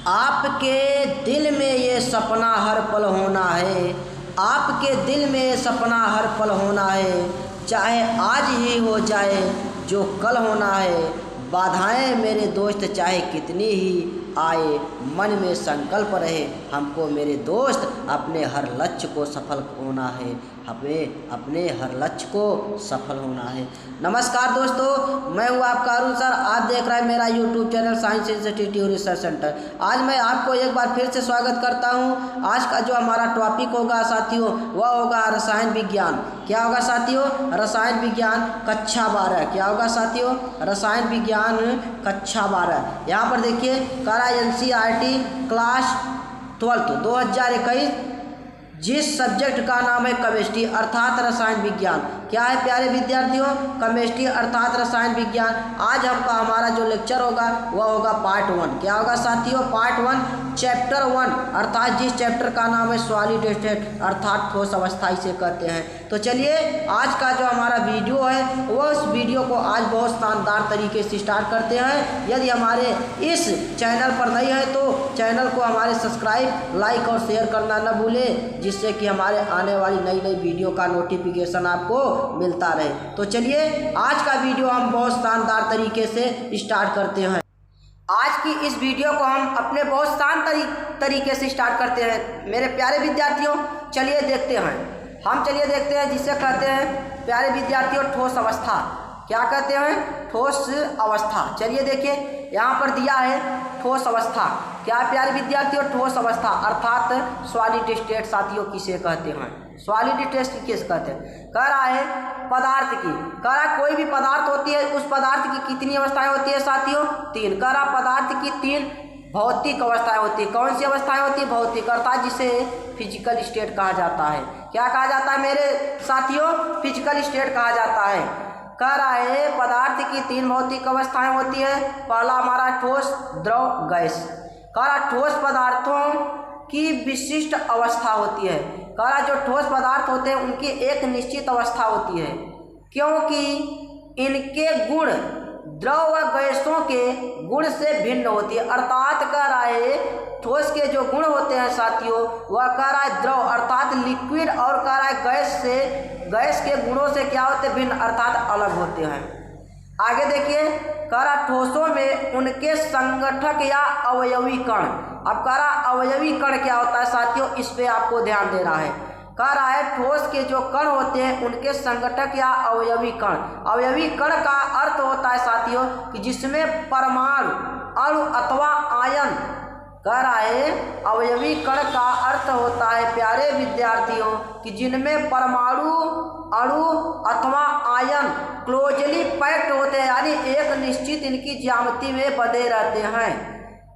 आपके दिल में ये सपना हर पल होना है, आपके दिल में ये सपना हर पल होना है, चाहे आज ही हो जाए जो कल होना है। बाधाएं मेरे दोस्त चाहे कितनी ही आए, मन में संकल्प रहे हमको मेरे दोस्त, अपने हर लक्ष्य को सफल होना है, हमें अपने हर लक्ष्य को सफल होना है। नमस्कार दोस्तों, मैं हूँ आपका अरुण सर। आप देख रहे हैं मेरा YouTube channel science institute research centre. आज मैं आपको एक बार फिर से स्वागत करता हूँ। आज का जो हमारा टॉपिक होगा साथियों, वह होगा रसायन विज्ञान। क्या होगा साथियों? रसायन विज्ञान कक्षा 12। क्या होगा साथियों? रसायन विज्ञान कक्षा 12। यहाँ पर देखिए करा NCERT क्लास 12 2021, जिस सब्जेक्ट का नाम है केमिस्ट्री अर्थात रसायन विज्ञान। क्या है प्यारे विद्यार्थियों? केमिस्ट्री अर्थात रसायन विज्ञान। आज हमारा जो लेक्चर होगा वह होगा पार्ट 1। क्या होगा साथियों? पार्ट 1 चैप्टर 1, अर्थात जिस चैप्टर का नाम है सॉलिड स्टेट अर्थात ठोस अवस्था इसे कहते हैं। तो चलिए आज का जो हमारा वीडियो है वह उस वीडियो को आज बहुत शानदार तरीके से स्टार्ट करते हैं। यदि हमारे इस चैनल पर नए हैं तो चैनल को हमारे सब्सक्राइब, लाइक और शेयर करना न भूलें, जिससे कि हमारे आने वाली नई वीडियो का नोटिफिकेशन आपको मिलता रहे। तो चलिए आज का वीडियो हम बहुत शानदार तरीके से स्टार्ट करते हैं। आज की इस वीडियो को हम अपने बहुत शान तरीके से स्टार्ट करते हैं मेरे प्यारे विद्यार्थियों। चलिए देखते हैं जिसे कहते हैं प्यारे विद्यार्थियों ठोस अवस्था। क्या कहते हैं? ठोस अवस्था। चलिए देखिए यहाँ पर दिया है ठोस अवस्था। क्या प्यारे विद्यार्थियों? ठोस अवस्था अर्थात सॉलिड स्टेट साथियों किसे कहते हैं? सॉलिड स्टेट किसे कहते हैं? कह रहा है पदार्थ की, कह रहा कोई भी पदार्थ होती है उस पदार्थ की कितनी अवस्थाएं होती है साथियों? 3। कह रहा पदार्थ की 3 भौतिक अवस्थाएं होती है। कौन सी अवस्थाएं होती है? भौतिक, अर्थात जिसे फिजिकल स्टेट कहा जाता है। क्या कहा जाता है मेरे साथियों? फिजिकल स्टेट कहा जाता है। कह रहा है पदार्थ की 3 भौतिक अवस्थाएं होती है। पहला हमारा ठोस, द्रव, गैस। कह रहा ठोस पदार्थों की विशिष्ट अवस्था होती है। कह रहा जो ठोस पदार्थ होते हैं उनकी एक निश्चित अवस्था होती है, क्योंकि इनके गुण द्रव व गैसों के गुण से भिन्न होती है। अर्थात कह रहा है ठोस के जो गुण होते हैं साथियों वह कह रहा है द्रव अर्थात लिक्विड, और कह रहा है गैस के गुणों से क्या होते हैं? भिन्न अर्थात अलग होते हैं। आगे देखिए कह रहा ठोसों में उनके संगठक या अवयवी कण। अब कह रहा अवयवी कण क्या होता है साथियों, इस पे आपको ध्यान देना है। कह रहा है ठोस के जो कण होते हैं उनके संगठक या अवयवी कण। अवयवी कण का अर्थ होता है साथियों कि जिसमें परमाणु, अणु अथवा आयन। कह रहा है अवयवी कण का अर्थ होता है प्यारे विद्यार्थियों कि जिनमें परमाणु, अणु अथवा आयन क्लोजली पैक्ड होते हैं, यानी एक निश्चित इनकी ज्यामिति में बंधे रहते हैं।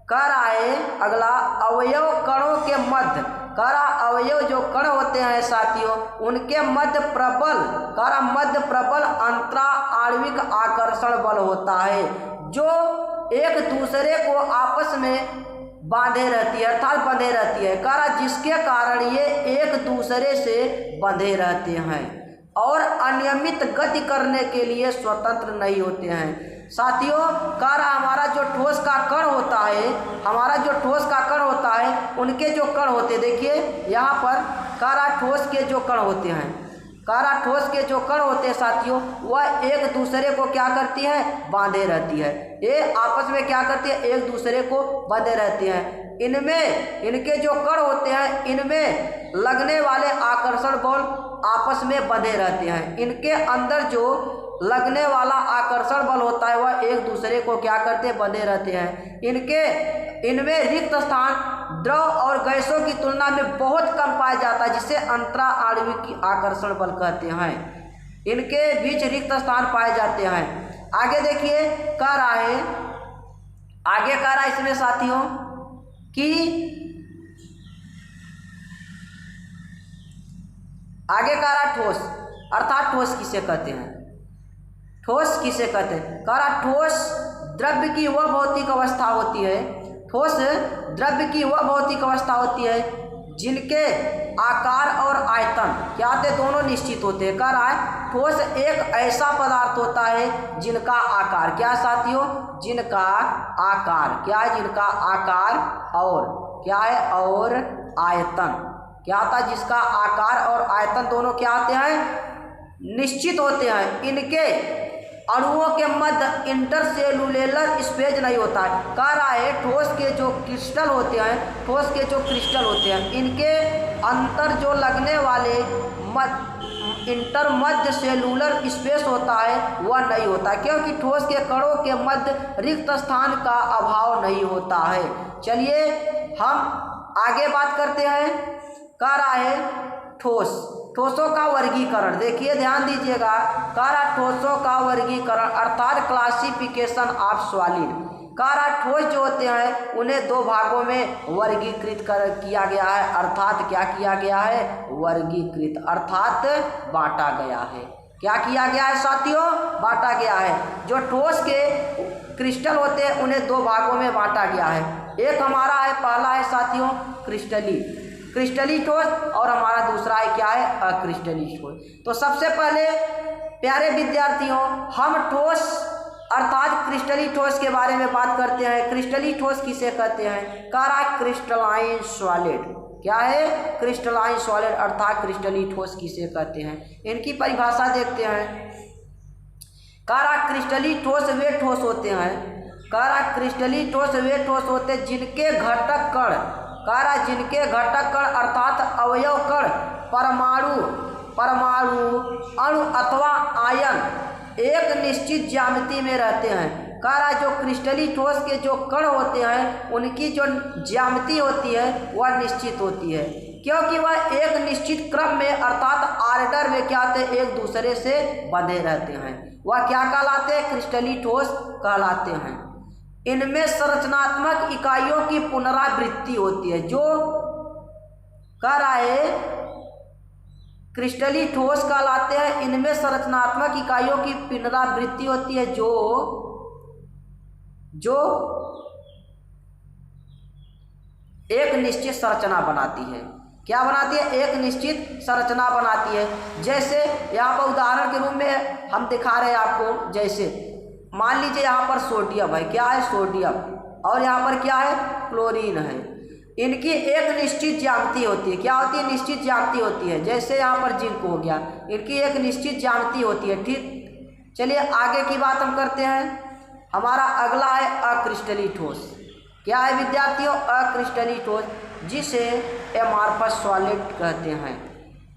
कह रहा है अगला अवयव कणों के मध्य। कह रहा अवयव जो कण होते हैं साथियों उनके मध्य प्रबल, कह रहा मध्य प्रबल अंतरा आणविक आकर्षण बल होता है, जो एक दूसरे को आपस में बांधे रहती है अर्थात बंधे रहती है। कह रहा जिसके कारण ये एक दूसरे से बंधे रहते हैं और अनियमित गति करने के लिए स्वतंत्र नहीं होते हैं साथियों। कह रहा हमारा जो ठोस का कण होता है, उनके जो कण होते हैं, देखिए यहाँ पर कह रहा ठोस के जो कण होते हैं, कह रहा ठोस के जो कण होते हैं साथियों वह एक दूसरे को क्या करती है? बांधे रहती है। ये आपस में क्या करती है? एक दूसरे को बंधे रहते हैं। इनके जो कण होते हैं इनमें लगने वाले आकर्षण बल आपस में बंधे रहते हैं। इनके अंदर जो लगने वाला आकर्षण बल होता है वह एक दूसरे को क्या करते हैं? बंधे रहते हैं। इनमें रिक्त स्थान द्रव और गैसों की तुलना में बहुत कम पाया जाता है, जिसे अंतरा आणविक आकर्षण बल कहते हैं। इनके बीच रिक्त स्थान पाए जाते हैं। आगे देखिए कह रहा है इसमें साथियों कि आगे कह रहा ठोस अर्थात ठोस किसे कहते हैं? ठोस किसे कहते हैं? कह रहा ठोस द्रव्य की वह भौतिक अवस्था होती है, ठोस द्रव्य की वह भौतिक अवस्था होती है जिनके आकार और आयतन क्या होते हैं, दोनों निश्चित होते हैं। कह रहा है ठोस एक ऐसा पदार्थ होता है जिनका आकार क्या है साथियों, जिनका आकार क्या है, जिनका आकार और क्या है और आयतन क्या होता है, जिसका आकार और आयतन दोनों क्या होते हैं, निश्चित होते हैं। इनके अणुओं के मध्य इंटरसेलुलर स्पेस नहीं होता है। कह रहा है ठोस के जो क्रिस्टल होते हैं, ठोस के जो क्रिस्टल होते हैं, इनके अंतर जो लगने वाले इंटरमध्य सेलुलर स्पेस होता है वह नहीं होता है, क्योंकि ठोस के कणों के मध्य रिक्त स्थान का अभाव नहीं होता है। चलिए हम आगे बात करते हैं। कह रहा है ठोसों का वर्गीकरण, देखिए ध्यान दीजिएगा। कह रहा ठोसों का वर्गीकरण अर्थात क्लासिफिकेशन ऑफ सॉलिड। कह रहा ठोस जो होते हैं उन्हें दो भागों में वर्गीकृत किया गया है, अर्थात क्या किया गया है, वर्गीकृत अर्थात बांटा गया है। क्या किया गया है साथियों, बांटा गया है। जो ठोस के क्रिस्टल होते हैं उन्हें दो भागों में बांटा गया है। एक हमारा है, पहला है साथियों क्रिस्टली ठोस, और हमारा दूसरा है क्या है, अक्रिस्टली ठोस। तो सबसे पहले प्यारे विद्यार्थियों हम ठोस अर्थात क्रिस्टली ठोस के बारे में बात करते हैं। क्रिस्टली ठोस किसे कहते हैं, कह रहा है क्रिस्टलाइन सॉलिड। क्या है, क्रिस्टलाइन सॉलिड अर्थात क्रिस्टली ठोस किसे कहते हैं, इनकी परिभाषा देखते हैं। कह रहा क्रिस्टली ठोस वे ठोस होते हैं, कह रहा क्रिस्टली ठोस वे ठोस होते हैं जिनके घटक कण, कह रहा जिनके घटक कण अर्थात अवयव कण परमाणु अणु अथवा आयन एक निश्चित ज्यामिति में रहते हैं। कह रहा जो क्रिस्टली ठोस के जो कण होते हैं उनकी जो ज्यामिति होती है वह निश्चित होती है, क्योंकि वह एक निश्चित क्रम में अर्थात ऑर्डर में क्या होते हैं, एक दूसरे से बंधे रहते हैं। वह क्या कहलाते हैं, क्रिस्टली ठोस कहलाते हैं। इनमें संरचनात्मक इकाइयों की पुनरावृत्ति होती है। जो कह रहा है क्रिस्टली ठोस कहलाते हैं, इनमें संरचनात्मक इकाइयों की पुनरावृत्ति होती है जो एक निश्चित संरचना बनाती है। क्या बनाती है, एक निश्चित संरचना बनाती है। जैसे यहाँ पर उदाहरण के रूप में हम दिखा रहे हैं आपको, जैसे मान लीजिए यहाँ पर सोडियम है, क्या है सोडियम, और यहाँ पर क्या है क्लोरीन है। इनकी एक निश्चित ज्यामिति होती है। क्या होती है, निश्चित ज्यामिति होती है। जैसे यहाँ पर जिंक हो गया, इनकी एक निश्चित ज्यामिति होती है। ठीक, चलिए आगे की बात हम करते हैं। हमारा अगला है अक्रिस्टली ठोस। क्या है विद्यार्थियों, अक्रिस्टली ठोस, जिसे एमॉर्फस सॉलिड कहते हैं।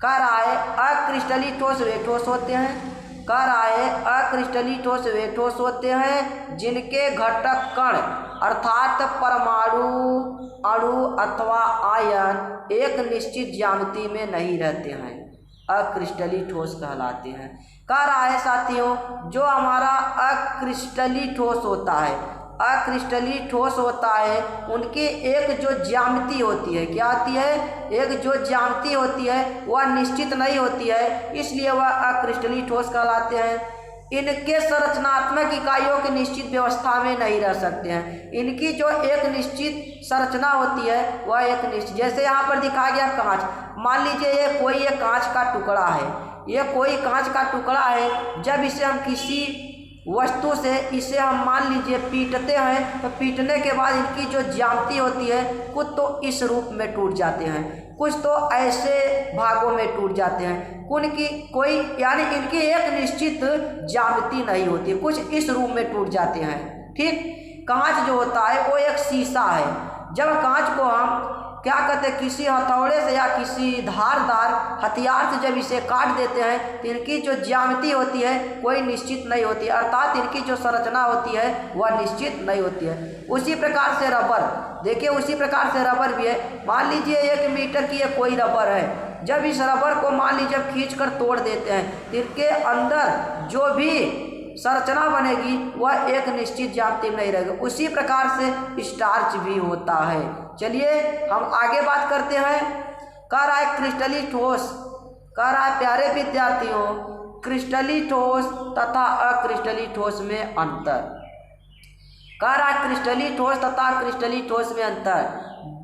कह रहा है अक्रिस्टली ठोस वे ठोस होते हैं, कह रहा है अक्रिस्टली ठोस वे ठोस होते हैं जिनके घटक कण अर्थात परमाणु अणु अथवा आयन एक निश्चित ज्यामिति में नहीं रहते हैं, अक्रिस्टली ठोस कहलाते हैं। कह रहा है साथियों जो हमारा अक्रिस्टली ठोस होता है, अक्रिस्टली ठोस होता है उनकी एक जो ज्यामिति होती है, क्या होती है, एक जो ज्यामिति होती है वह निश्चित नहीं होती है, इसलिए वह अक्रिस्टली ठोस कहलाते हैं। इनके संरचनात्मक इकाइयों की निश्चित व्यवस्था में नहीं रह सकते हैं। इनकी जो एक निश्चित संरचना होती है वह एक निश्चित, जैसे यहाँ पर दिखाया गया कांच, मान लीजिए ये कोई एक कांच का टुकड़ा है, ये कोई कांच का टुकड़ा है। जब इसे हम किसी वस्तु से इसे हम मान लीजिए पीटते हैं, तो पीटने के बाद इनकी जो ज्यामिति होती है कुछ तो इस रूप में टूट जाते हैं, कुछ तो ऐसे भागों में टूट जाते हैं, कोई यानी इनकी एक निश्चित ज्यामिति नहीं होती, कुछ इस रूप में टूट जाते हैं। ठीक, कांच जो होता है वो एक शीशा है। जब कांच को हम क्या कहते हैं, किसी हथौड़े से या किसी धारदार हथियार से जब इसे काट देते हैं तो इनकी जो ज्यामिति होती है कोई निश्चित नहीं होती, अर्थात इनकी जो संरचना होती है वह निश्चित नहीं होती है। उसी प्रकार से रबर, देखिए उसी प्रकार से रबर भी है। मान लीजिए 1 मीटर की ये कोई रबर है, जब इस रबर को मान लीजिए खींच कर तोड़ देते हैं तो इनके अंदर जो भी संरचना बनेगी वह एक निश्चित ज्यामिति में नहीं रहेगी। उसी प्रकार से स्टार्च भी होता है। चलिए हम आगे बात करते हैं। कह रहा है क्रिस्टली ठोस, कह रहा है प्यारे विद्यार्थियों क्रिस्टली ठोस तथा अक्रिस्टली ठोस में अंतर। कह रहा है क्रिस्टली ठोस तथा क्रिस्टली ठोस में अंतर,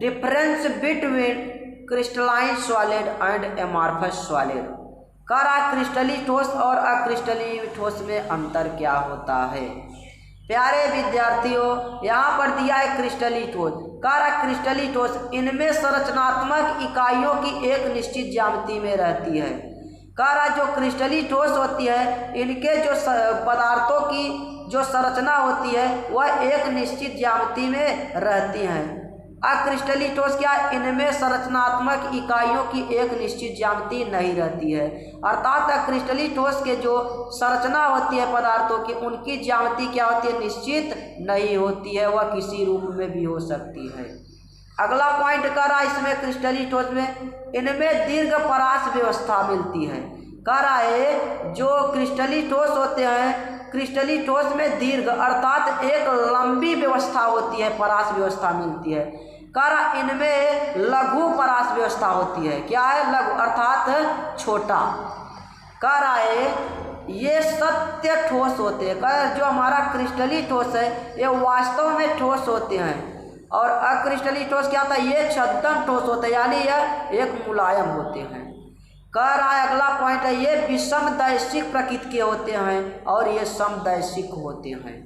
difference between crystalline solid and amorphous solid. कह रहा क्रिस्टली ठोस और अक्रिस्टली ठोस में अंतर क्या होता है। प्यारे विद्यार्थियों, यहाँ पर दिया है क्रिस्टली ठोस। कह रहा क्रिस्टली ठोस इनमें संरचनात्मक इकाइयों की एक निश्चित ज्यामिति में रहती है। कह रहा जो क्रिस्टली ठोस होती है इनके जो पदार्थों की जो संरचना होती है वह एक निश्चित ज्यामिति में रहती हैं। अक्रिस्टली ठोस क्या, इनमें संरचनात्मक इकाइयों की एक निश्चित ज्यामिति नहीं रहती है। अर्थात अक्रिस्टली ठोस के जो संरचना होती है पदार्थों की उनकी ज्यामिति क्या होती है, निश्चित नहीं होती है, वह किसी रूप में भी हो सकती है। अगला पॉइंट कह रहा है इसमें क्रिस्टली ठोस में इनमें दीर्घ परास व्यवस्था मिलती है। कह रहा है जो क्रिस्टली ठोस होते हैं क्रिस्टली ठोस में दीर्घ अर्थात एक लंबी व्यवस्था होती है, परास व्यवस्था मिलती है। कह रहा इनमें लघु परास व्यवस्था होती है। क्या है, लघु अर्थात छोटा। कह रहा है ये सत्य ठोस होते हैं। कह जो हमारा क्रिस्टली ठोस है ये वास्तव में ठोस होते हैं और अक्रिस्टली ठोस क्या था, ये छद्म ठोस होते हैं, यानी यह एक मुलायम होते हैं। कह रहा है अगला पॉइंट है ये विषमदैशिक प्रकृति के होते हैं और ये समदैशिक होते हैं।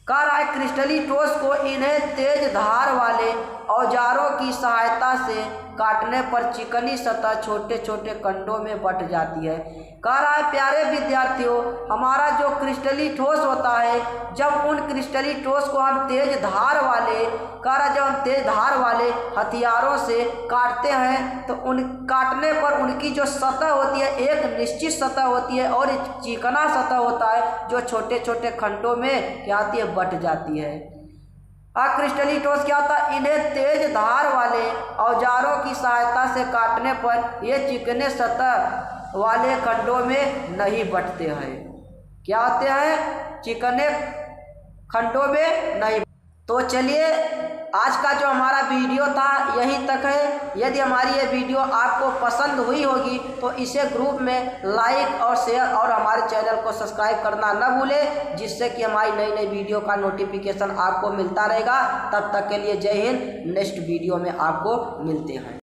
कह रहा है क्रिस्टली ठोस को इन्हें तेज धार वाले औजारों की सहायता से काटने पर चिकनी सतह छोटे छोटे खंडों में बंट जाती है। कह रहा है प्यारे विद्यार्थियों, हमारा जो क्रिस्टली ठोस होता है जब उन क्रिस्टली ठोस को हम तेज धार वाले जब हम तेज धार वाले हथियारों से काटते हैं तो उन काटने पर उनकी जो सतह होती है एक निश्चित सतह होती है और चिकना सतह होता है जो छोटे छोटे खंडों में क्या आती है, बंट जाती है। अक्रिस्टली ठोस क्या होता है, इन्हें तेज धार वाले औजारों की सहायता से काटने पर ये चिकने सतह वाले खंडों में नहीं बंटते हैं। क्या होते हैं, चिकने खंडों में नहीं। तो चलिए आज का जो हमारा वीडियो था यहीं तक है। यदि हमारी ये वीडियो आपको पसंद हुई होगी तो इसे ग्रुप में लाइक और शेयर और हमारे चैनल को सब्सक्राइब करना न भूलें, जिससे कि हमारी नई नई वीडियो का नोटिफिकेशन आपको मिलता रहेगा। तब तक के लिए जय हिंद। नेक्स्ट वीडियो में आपको मिलते हैं।